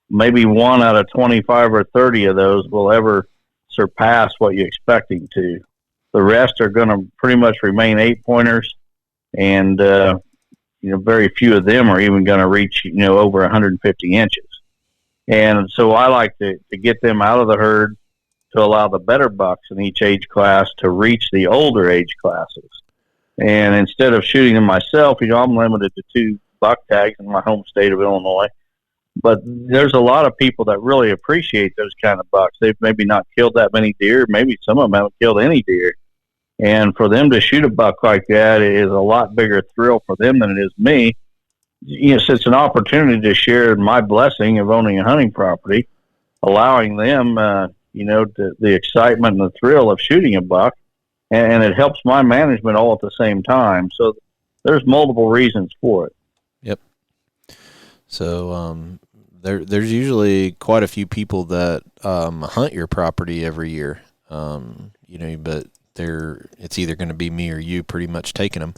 maybe 1 out of 25 or 30 of those will ever surpass what you're expecting to. The rest are going to pretty much remain 8-pointers, and very few of them are even going to reach over 150 inches. And so I like to get them out of the herd, to allow the better bucks in each age class to reach the older age classes. And instead of shooting them myself, I'm limited to 2 buck tags in my home state of Illinois. But there's a lot of people that really appreciate those kind of bucks. They've maybe not killed that many deer. Maybe some of them haven't killed any deer. And for them to shoot a buck like that is a lot bigger thrill for them than it is me. So it's an opportunity to share my blessing of owning a hunting property, allowing them, the excitement and the thrill of shooting a buck. And it helps my management all at the same time. So there's multiple reasons for it. Yep. So there's usually quite a few people that hunt your property every year, but it's either going to be me or you pretty much taking them.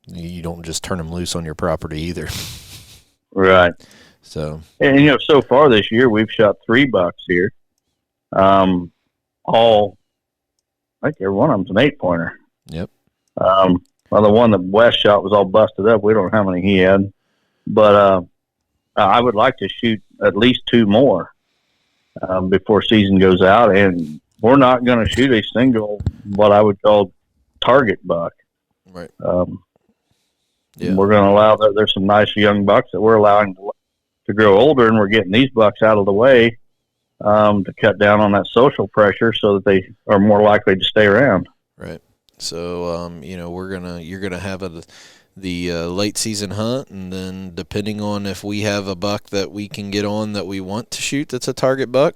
You don't just turn them loose on your property either. Right. So. And, so far this year, we've shot 3 bucks here. All, I think every one of them's an 8-pointer. Yep. Well, the one that Wes shot was all busted up. We don't know how many he had. But I would like to shoot at least 2 more before season goes out. And we're not going to shoot a single, what I would call, target buck. Right. Yeah. We're going to allow there's some nice young bucks that we're allowing to grow older, and we're getting these bucks out of the way to cut down on that social pressure so that they are more likely to stay around. Right. So, you're gonna have the late season hunt, and then depending on if we have a buck that we can get on that we want to shoot that's a target buck,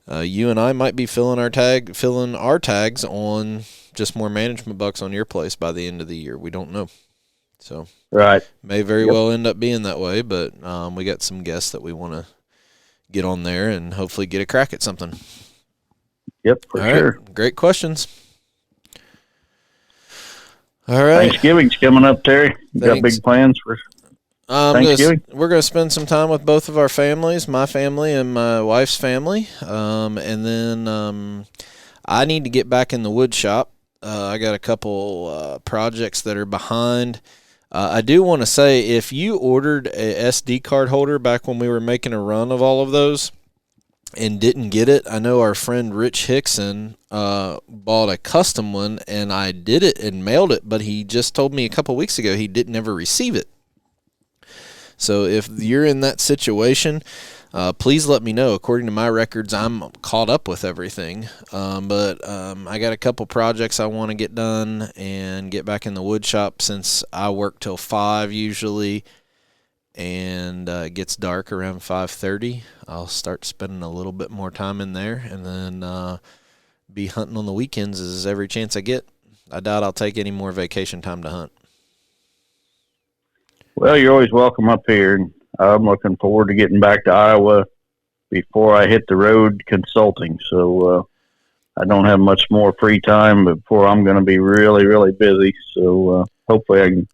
you and I might be filling our tags on just more management bucks on your place by the end of the year. We don't know. So right, may very well end up being that way, but we got some guests that we want to get on there and hopefully get a crack at something. Yep, for sure. Right. Great questions. All right. Thanksgiving's coming up, Terry. You got big plans for Thanksgiving? We're going to spend some time with both of our families, my family and my wife's family. And then I need to get back in the wood shop. I got a couple projects that are behind. I do want to say, if you ordered a SD card holder back when we were making a run of all of those and didn't get it, I know our friend Rich Hickson bought a custom one, and I did it and mailed it, but he just told me a couple weeks ago he didn't ever receive it. So if you're in that situation, please let me know. According to my records, I'm caught up with everything. But I got a couple projects I want to get done and get back in the wood shop, since I work till 5 usually, and it gets dark around 5:30. I'll start spending a little bit more time in there, and then be hunting on the weekends as every chance I get. I doubt I'll take any more vacation time to hunt. Well, you're always welcome up here. I'm looking forward to getting back to Iowa before I hit the road consulting. So I don't have much more free time before I'm going to be really, really busy. So hopefully I can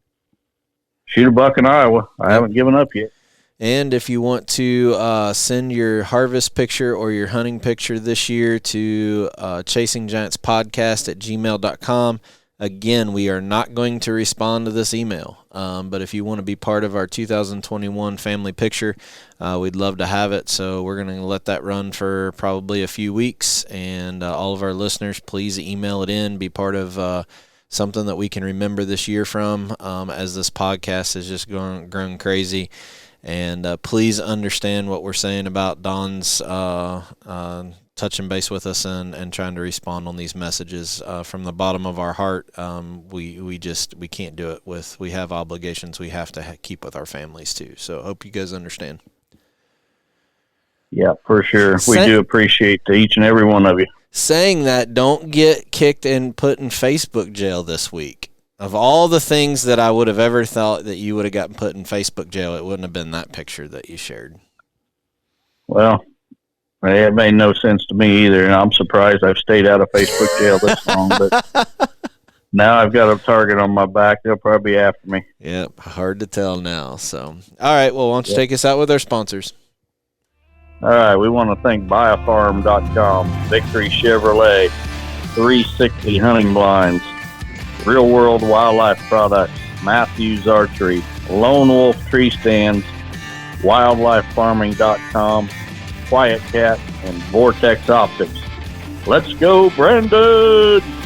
shoot a buck in Iowa. I haven't given up yet. And if you want to send your harvest picture or your hunting picture this year to chasinggiantspodcast@gmail.com. Again, we are not going to respond to this email, but if you want to be part of our 2021 family picture, we'd love to have it. So we're going to let that run for probably a few weeks, and all of our listeners, please email it in, be part of something that we can remember this year from, as this podcast has just grown crazy. And please understand what we're saying about Don's touching base with us and trying to respond on these messages from the bottom of our heart. We can't do it we have obligations we have to keep with our families too. So I hope you guys understand. Yeah, for sure. We do appreciate each and every one of you. Saying that, don't get kicked and put in Facebook jail this week. Of all the things that I would have ever thought that you would have gotten put in Facebook jail, it wouldn't have been that picture that you shared. Well, it made no sense to me either, and I'm surprised I've stayed out of Facebook jail this long. But now I've got a target on my back. They'll probably be after me. Yep, hard to tell now. So, all right, well, why don't you take us out with our sponsors? All right, we want to thank BuyAFarm.com, Victory Chevrolet, 360 Hunting Blinds, Real World Wildlife Products, Matthews Archery, Lone Wolf Tree Stands, WildlifeFarming.com, Quiet Cat, and Vortex Optics. Let's go, Brandon!